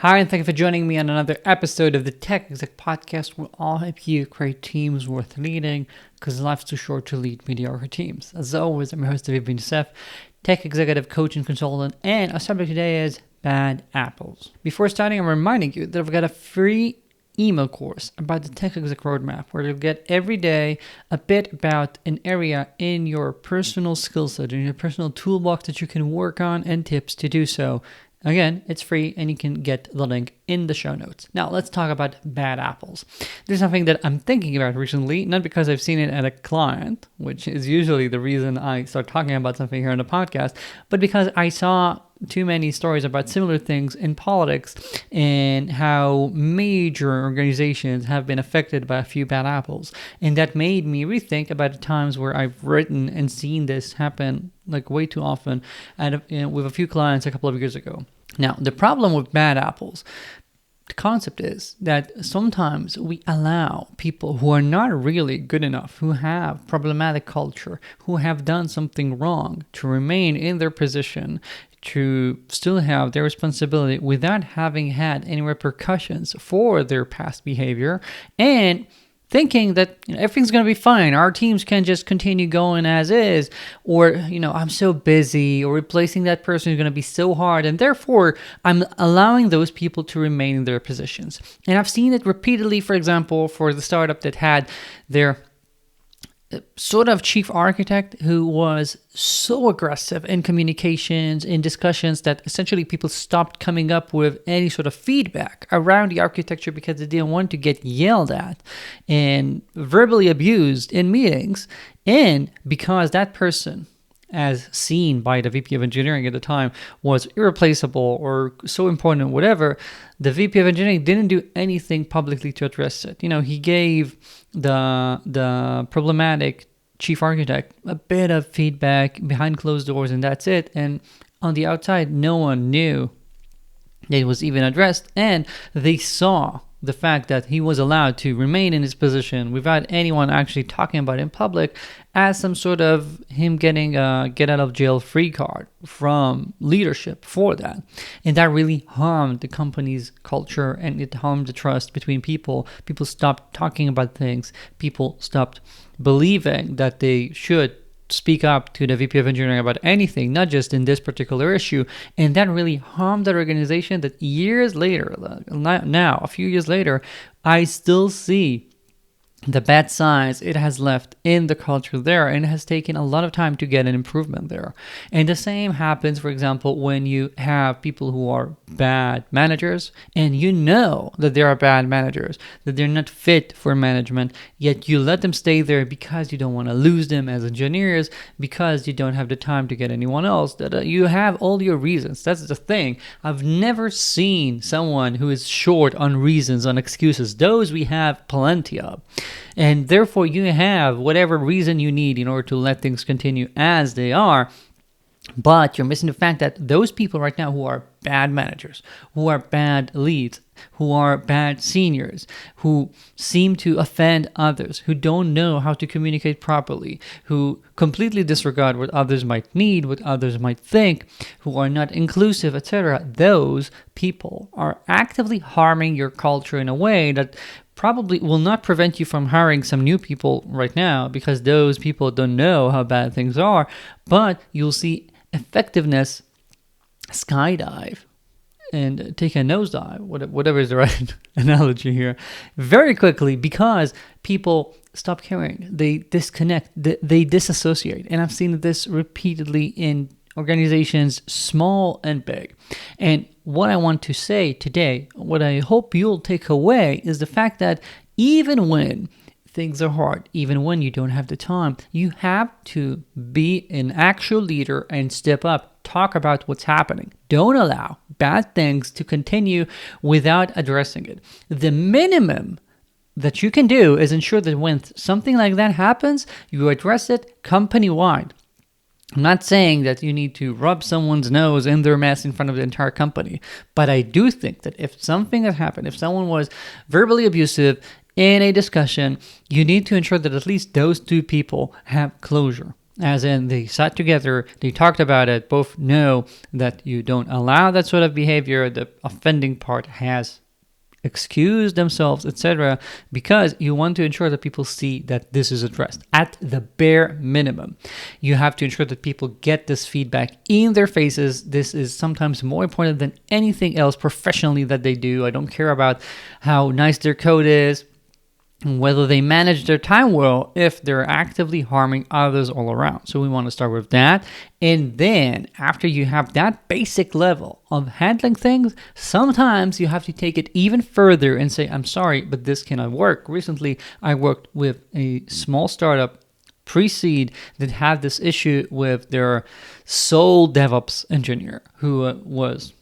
Hi, and thank you for joining me on another episode of the Tech Exec Podcast, where I'll help you create teams worth leading, because life's too short to lead mediocre teams. As always, I'm your host, Aviv Ben-Yosef, tech executive coach and consultant, and our subject today is bad apples. Before starting, I'm reminding you that I've got a free email course about the Tech Exec Roadmap, where you'll get every day a bit about an area in your personal skill set, in your personal toolbox that you can work on, and tips to do so. Again, it's free and you can get the link in the show notes. Now, let's talk about bad apples. There's something that I'm thinking about recently, not because I've seen it at a client, which is usually the reason I start talking about something here on the podcast, but because I saw too many stories about similar things in politics and how major organizations have been affected by a few bad apples. And that made me rethink about the times where I've written and seen this happen like way too often with a few clients a couple of years ago. Now, the problem with bad apples, the concept is that sometimes we allow people who are not really good enough, who have problematic culture, who have done something wrong, to remain in their position, to still have their responsibility without having had any repercussions for their past behavior, and thinking that everything's going to be fine. Our teams can just continue going as is, or I'm so busy, or replacing that person is going to be so hard, and therefore I'm allowing those people to remain in their positions. And I've seen it repeatedly, for example, for the startup that had their sort of chief architect who was so aggressive in communications, in discussions, that essentially people stopped coming up with any sort of feedback around the architecture because they didn't want to get yelled at and verbally abused in meetings. And because that person, as seen by the VP of engineering at the time, was irreplaceable or so important, whatever, the VP of engineering didn't do anything publicly to address it. He gave the problematic chief architect a bit of feedback behind closed doors, and that's it. And on the outside, no one knew that it was even addressed, and they saw the fact that he was allowed to remain in his position without anyone actually talking about it in public as some sort of him getting a get out of jail free card from leadership for that. And that really harmed the company's culture, and it harmed the trust between people. People stopped talking about things. People stopped believing that they should speak up to the VP of engineering about anything, not just in this particular issue. And that really harmed that organization that years later, now a few years later, I still see the bad signs it has left in the culture there, and it has taken a lot of time to get an improvement there. And the same happens, for example, when you have people who are bad managers, and you know that they are bad managers, that they're not fit for management, yet you let them stay there because you don't want to lose them as engineers, because you don't have the time to get anyone else, that you have all your reasons. That's the thing. I've never seen someone who is short on reasons, on excuses. Those we have plenty of. And therefore, you have whatever reason you need in order to let things continue as they are. But you're missing the fact that those people right now who are bad managers, who are bad leads, who are bad seniors, who seem to offend others, who don't know how to communicate properly, who completely disregard what others might need, what others might think, who are not inclusive, etc., those people are actively harming your culture in a way that probably will not prevent you from hiring some new people right now, because those people don't know how bad things are, but you'll see effectiveness skydive and take a nosedive, whatever is the right analogy here, very quickly, because people stop caring. They disconnect, they disassociate. And I've seen this repeatedly in organizations, small and big. And what I want to say today, what I hope you'll take away, is the fact that even when things are hard, even when you don't have the time, you have to be an actual leader and step up, talk about what's happening. Don't allow bad things to continue without addressing it. The minimum that you can do is ensure that when something like that happens, you address it company-wide. I'm not saying that you need to rub someone's nose in their mess in front of the entire company, but I do think that if something has happened, if someone was verbally abusive in a discussion, you need to ensure that at least those two people have closure. as in they sat together, they talked about it, both know that you don't allow that sort of behavior, the offending part has excused themselves, etc., because you want to ensure that people see that this is addressed. At the bare minimum, you have to ensure that people get this feedback in their faces. This is sometimes more important than anything else professionally that they do. I don't care about how nice their code is, whether they manage their time well, if they're actively harming others all around. So we want to start with that. And then after you have that basic level of handling things, sometimes you have to take it even further and say, I'm sorry, but this cannot work. Recently, I worked with a small startup pre-seed that had this issue with their sole DevOps engineer who was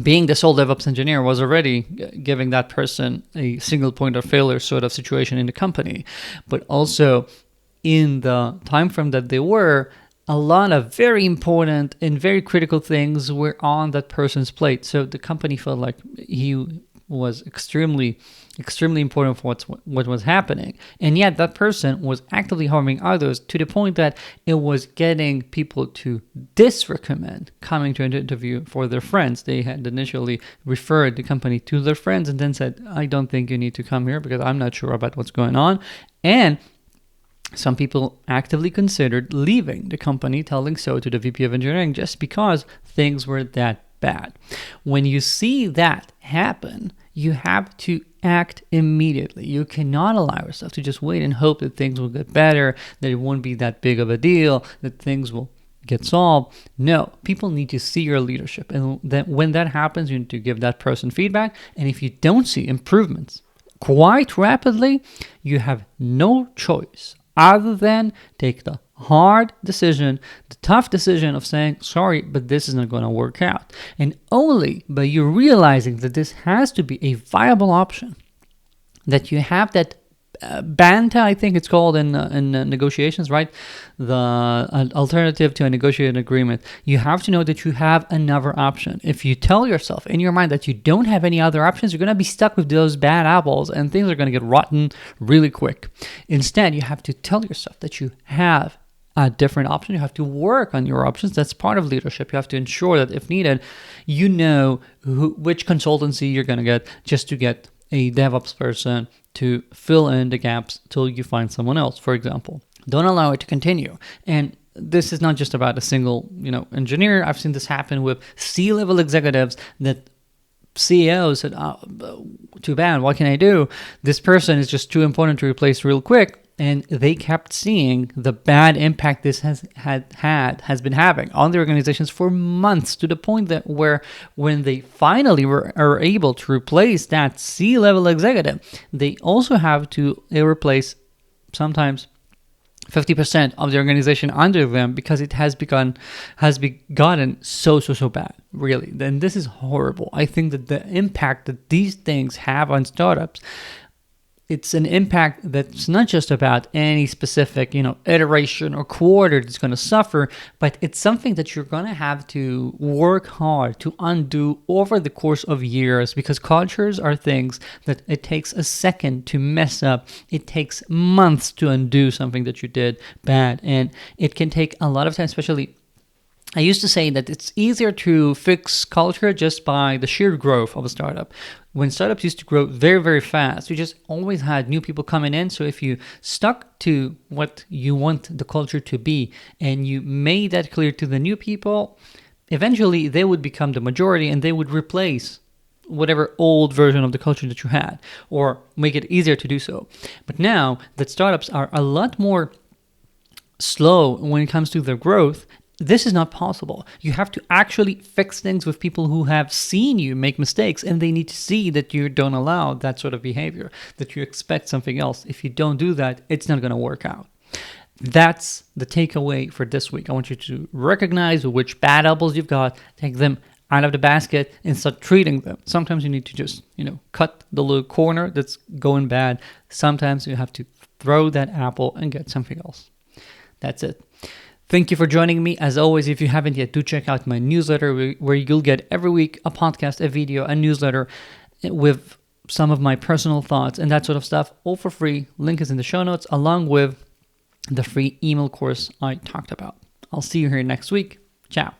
being the sole DevOps engineer was already giving that person a single point of failure sort of situation in the company. But also in the time frame that they were, a lot of very important and very critical things were on that person's plate. So the company felt like he was extremely important for what was happening. And yet that person was actively harming others to the point that it was getting people to disrecommend coming to an interview for their friends. They had initially referred the company to their friends and then said, I don't think you need to come here because I'm not sure about what's going on. And some people actively considered leaving the company, telling so to the VP of engineering just because things were that bad. When you see that happen, you have to act immediately. You cannot allow yourself to just wait and hope that things will get better, that it won't be that big of a deal, that things will get solved. No, people need to see your leadership. And then when that happens, you need to give that person feedback. And if you don't see improvements quite rapidly, you have no choice other than take the hard decision, the tough decision of saying, sorry, but this is not going to work out. And only by you realizing that this has to be a viable option, that you have that banta, I think it's called in negotiations, right? The alternative to a negotiated agreement. You have to know that you have another option. If you tell yourself in your mind that you don't have any other options, you're going to be stuck with those bad apples and things are going to get rotten really quick. Instead, you have to tell yourself that you have a different option. You have to work on your options. That's part of leadership. You have to ensure that if needed, you know which consultancy you're going to get just to get a DevOps person to fill in the gaps till you find someone else, for example. Don't allow it to continue. And this is not just about a single, engineer. I've seen this happen with C-level executives that CEOs said, too bad, what can I do? This person is just too important to replace real quick. And they kept seeing the bad impact this has been having on their organizations for months, to the point that when they finally are able to replace that C-level executive, they also have to replace sometimes 50% of the organization under them because it has gotten so bad, really. Then this is horrible. I think that the impact that these things have on startups, it's an impact that's not just about any specific, iteration or quarter that's going to suffer, but it's something that you're going to have to work hard to undo over the course of years, because cultures are things that it takes a second to mess up. It takes months to undo something that you did bad, and it can take a lot of time, especially I used to say that it's easier to fix culture just by the sheer growth of a startup. When startups used to grow very, very fast, you just always had new people coming in. So if you stuck to what you want the culture to be and you made that clear to the new people, eventually they would become the majority and they would replace whatever old version of the culture that you had, or make it easier to do so. But now that startups are a lot more slow when it comes to their growth, this is not possible. You have to actually fix things with people who have seen you make mistakes, and they need to see that you don't allow that sort of behavior, that you expect something else. If you don't do that, it's not going to work out. That's the takeaway for this week. I want you to recognize which bad apples you've got, take them out of the basket and start treating them. Sometimes you need to just, cut the little corner that's going bad. Sometimes you have to throw that apple and get something else. That's it. Thank you for joining me. As always, if you haven't yet, do check out my newsletter where you'll get every week a podcast, a video, a newsletter with some of my personal thoughts and that sort of stuff, all for free. Link is in the show notes, along with the free email course I talked about. I'll see you here next week. Ciao.